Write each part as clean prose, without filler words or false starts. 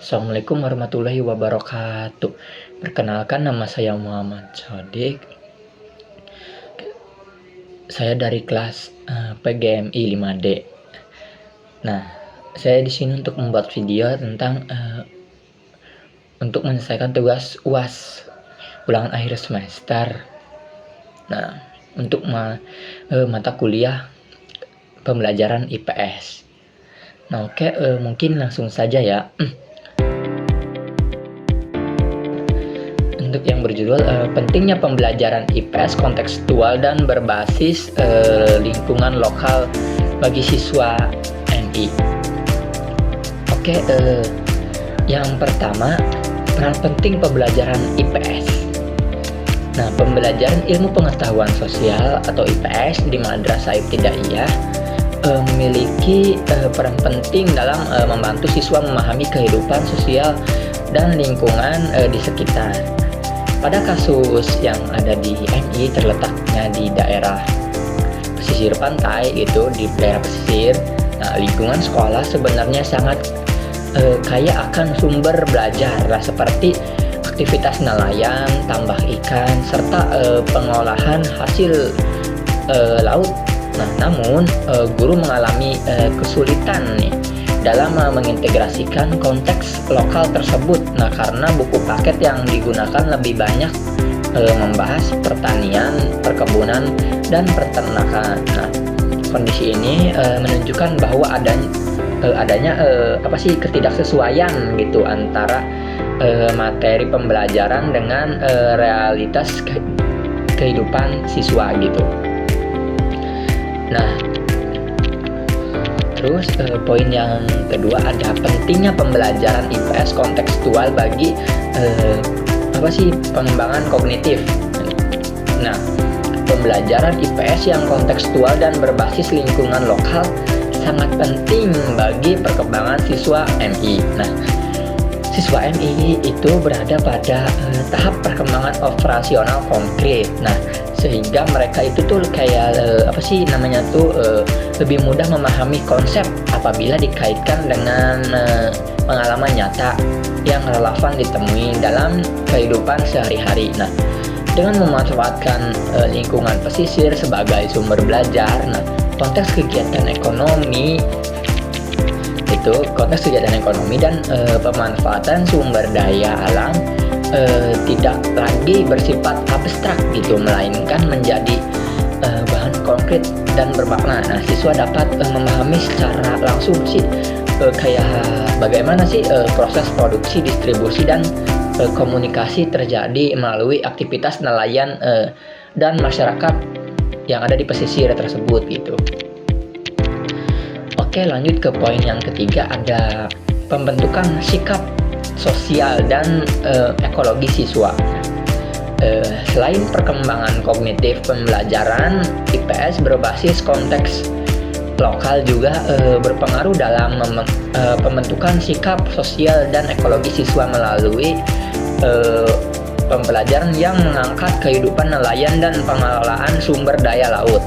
Assalamualaikum warahmatullahi wabarakatuh. Perkenalkan, nama saya Muhammad Sodik. Saya dari kelas PGMI 5D. Nah, saya di sini untuk membuat video tentang untuk menyelesaikan tugas UAS ulangan akhir semester. Nah, untuk mata kuliah pembelajaran IPS. Nah, oke, mungkin langsung saja ya. Untuk yang berjudul pentingnya pembelajaran IPS kontekstual dan berbasis lingkungan lokal bagi siswa MI. Oke, yang pertama, peran penting pembelajaran IPS. Nah, pembelajaran ilmu pengetahuan sosial atau IPS di Madrasah Ibtidaiyah memiliki peran penting dalam membantu siswa memahami kehidupan sosial dan lingkungan di sekitar. Pada kasus yang ada di MI terletaknya di daerah pesisir pantai, itu di daerah pesisir. Nah, lingkungan sekolah sebenarnya sangat kaya akan sumber belajar lah, seperti aktivitas nelayan, tambak ikan, serta pengolahan hasil laut. Nah, namun guru mengalami kesulitan nih dalam mengintegrasikan konteks lokal tersebut. Nah, karena buku paket yang digunakan lebih banyak membahas pertanian, perkebunan, dan peternakan. Nah, kondisi ini menunjukkan bahwa adanya ketidaksesuaian gitu antara materi pembelajaran dengan realitas kehidupan siswa gitu. Nah, terus poin yang kedua, ada pentingnya pembelajaran IPS kontekstual bagi pengembangan kognitif. Nah, pembelajaran IPS yang kontekstual dan berbasis lingkungan lokal sangat penting bagi perkembangan siswa MI. Nah, siswa MI itu berada pada tahap perkembangan operasional konkret. Nah, sehingga mereka itu tuh kayak lebih mudah memahami konsep apabila dikaitkan dengan pengalaman nyata yang relevan ditemui dalam kehidupan sehari-hari. Nah, dengan memanfaatkan lingkungan pesisir sebagai sumber belajar, nah, konteks kegiatan ekonomi dan pemanfaatan sumber daya alam tidak lagi bersifat abstrak gitu, melainkan menjadi bahan konkret dan bermakna. Nah, siswa dapat memahami secara langsung bagaimana proses produksi, distribusi, dan komunikasi terjadi melalui aktivitas nelayan dan masyarakat yang ada di pesisir tersebut gitu. Oke, lanjut ke poin yang ketiga, ada pembentukan sikap sosial dan ekologi siswa. Selain perkembangan kognitif, pembelajaran IPS berbasis konteks lokal juga berpengaruh dalam pembentukan sikap sosial dan ekologi siswa melalui pembelajaran yang mengangkat kehidupan nelayan dan pengelolaan sumber daya laut.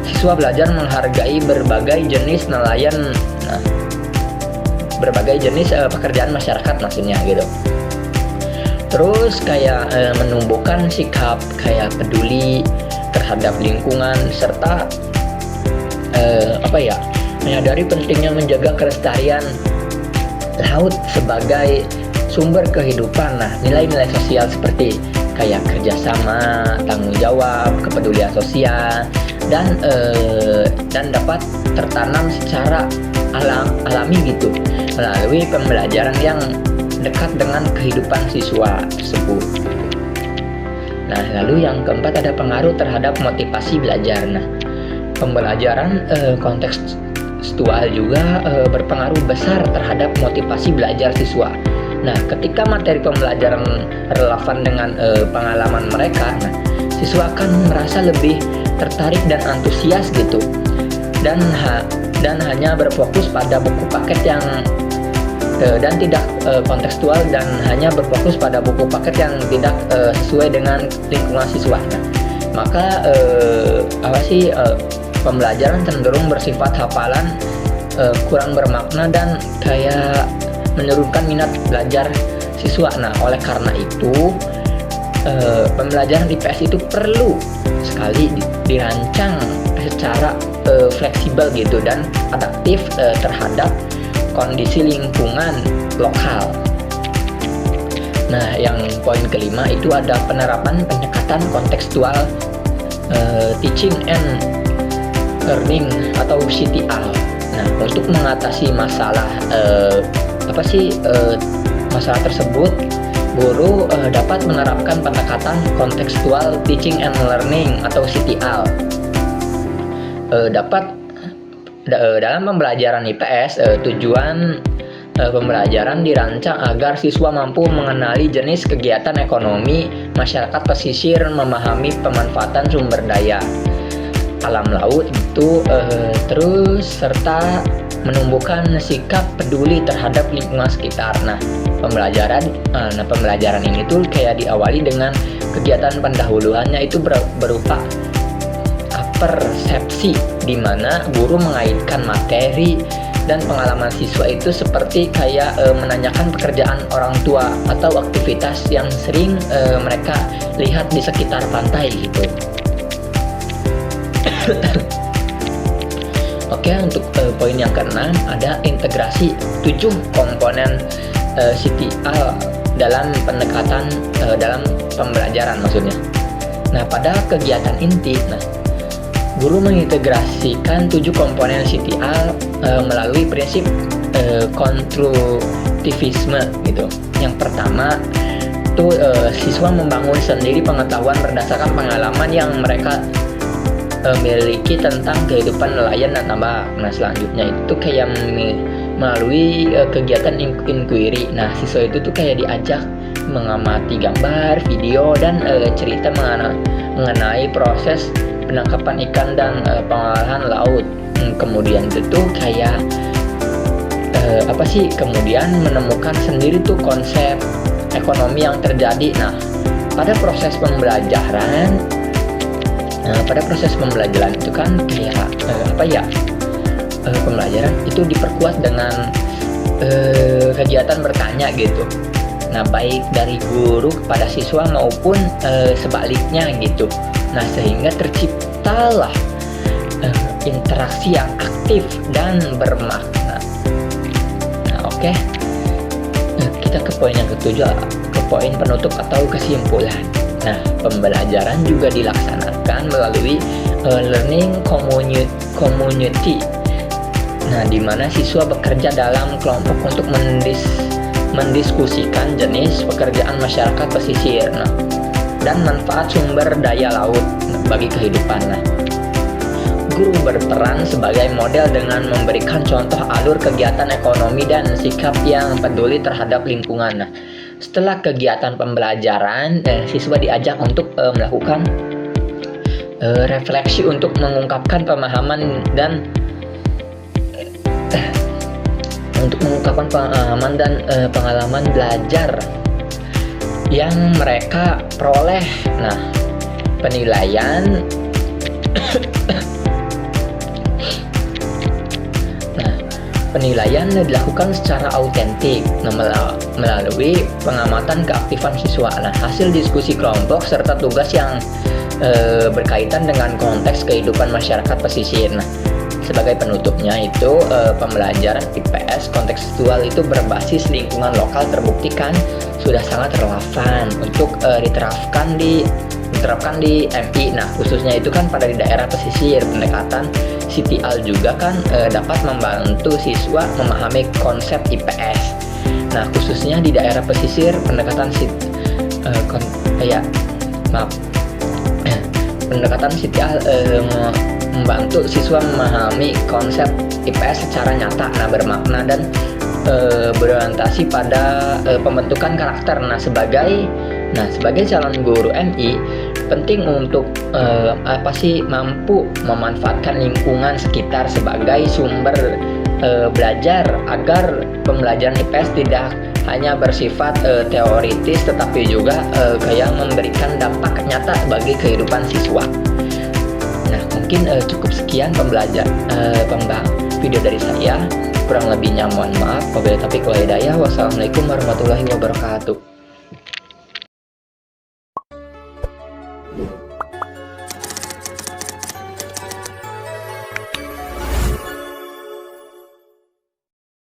Siswa belajar menghargai berbagai jenis nelayan, berbagai jenis pekerjaan masyarakat maksudnya gitu. Terus menumbuhkan sikap peduli terhadap lingkungan, serta menyadari pentingnya menjaga kelestarian laut sebagai sumber kehidupan. Nah, nilai-nilai sosial seperti kerjasama, tanggung jawab, kepedulian sosial, dan dapat tertanam secara alami gitu melalui pembelajaran yang dekat dengan kehidupan siswa tersebut. Nah, lalu yang keempat, ada pengaruh terhadap motivasi belajar. Nah, pembelajaran kontekstual juga berpengaruh besar terhadap motivasi belajar siswa. Nah, ketika materi pembelajaran relevan dengan pengalaman mereka, nah, siswa akan merasa lebih tertarik dan antusias gitu, dan hanya berfokus pada buku paket yang dan tidak kontekstual, dan hanya berfokus pada buku paket yang tidak sesuai dengan lingkungan siswa. Nah, maka pembelajaran cenderung bersifat hafalan, kurang bermakna, dan menurunkan minat belajar siswa. Nah, oleh karena itu pembelajaran IPS itu perlu sekali dirancang secara fleksibel gitu dan adaptif terhadap kondisi lingkungan lokal. Nah, yang poin kelima itu ada penerapan pendekatan kontekstual teaching and learning atau CTL. Nah, untuk mengatasi masalah masalah tersebut, guru dapat menerapkan pendekatan kontekstual teaching and learning atau CTL. Dalam pembelajaran IPS, tujuan pembelajaran dirancang agar siswa mampu mengenali jenis kegiatan ekonomi masyarakat pesisir, memahami pemanfaatan sumber daya alam laut itu, terus serta menumbuhkan sikap peduli terhadap lingkungan sekitar. Nah, pembelajaran ini tuh kayak diawali dengan kegiatan pendahuluannya itu berupa persepsi, di mana guru mengaitkan materi dan pengalaman siswa itu seperti kayak menanyakan pekerjaan orang tua atau aktivitas yang sering mereka lihat di sekitar pantai gitu. Oke, untuk poin yang keenam ada integrasi 7 komponen CTL dalam pendekatan dalam pembelajaran maksudnya. Nah, pada kegiatan inti, guru mengintegrasikan 7 komponen CTL melalui prinsip konstruktivisme gitu. Yang pertama itu siswa membangun sendiri pengetahuan berdasarkan pengalaman yang mereka miliki tentang kehidupan nelayan dan tambak. Nah, selanjutnya itu kayak melalui kegiatan inquiry. Nah, siswa itu tuh kayak diajak mengamati gambar, video, dan cerita mengenai proses penangkapan ikan dan pengolahan laut. Kemudian itu kayak kemudian menemukan sendiri tuh konsep ekonomi yang terjadi. Nah, pada proses pembelajaran itu kan kayak pembelajaran itu diperkuat dengan kegiatan bertanya gitu. Nah, baik dari guru kepada siswa maupun sebaliknya gitu. Nah, sehingga terciptalah interaksi yang aktif dan bermakna. Nah, oke. Kita ke poin yang ketujuh, ke poin penutup atau kesimpulan. Nah, pembelajaran juga dilaksanakan melalui learning community. Nah, di mana siswa bekerja dalam kelompok untuk mendiskusikan jenis pekerjaan masyarakat pesisir. Nah, dan manfaat sumber daya laut bagi kehidupan. Nah, guru berperan sebagai model dengan memberikan contoh alur kegiatan ekonomi dan sikap yang peduli terhadap lingkungan. Nah, setelah kegiatan pembelajaran, siswa diajak untuk melakukan refleksi untuk mengungkapkan pemahaman dan pengalaman belajar yang mereka peroleh. Nah, penilaian penilaian dilakukan secara autentik melalui pengamatan keaktifan siswa. Nah, hasil diskusi kelompok serta tugas yang berkaitan dengan konteks kehidupan masyarakat pesisir. Nah, sebagai penutupnya itu pembelajaran IPS kontekstual itu berbasis lingkungan lokal terbuktikan sudah sangat relevan untuk diterapkan di MI. Nah, khususnya itu kan pada di daerah pesisir, pendekatan CTL juga kan dapat membantu siswa memahami konsep IPS. Nah, khususnya di daerah pesisir, pendekatan CTL membantu siswa memahami konsep IPS secara nyata, bermakna dan berorientasi pada pembentukan karakter. Nah, sebagai calon guru MI penting untuk mampu memanfaatkan lingkungan sekitar sebagai sumber belajar agar pembelajaran IPS tidak hanya bersifat teoritis tetapi juga kayak memberikan dampak nyata bagi kehidupan siswa. Nah, mungkin cukup sekian video dari saya. Kurang lebihnya mohon maaf. Wabillahi taufiq wal hidayah. Wassalamualaikum warahmatullahi wabarakatuh.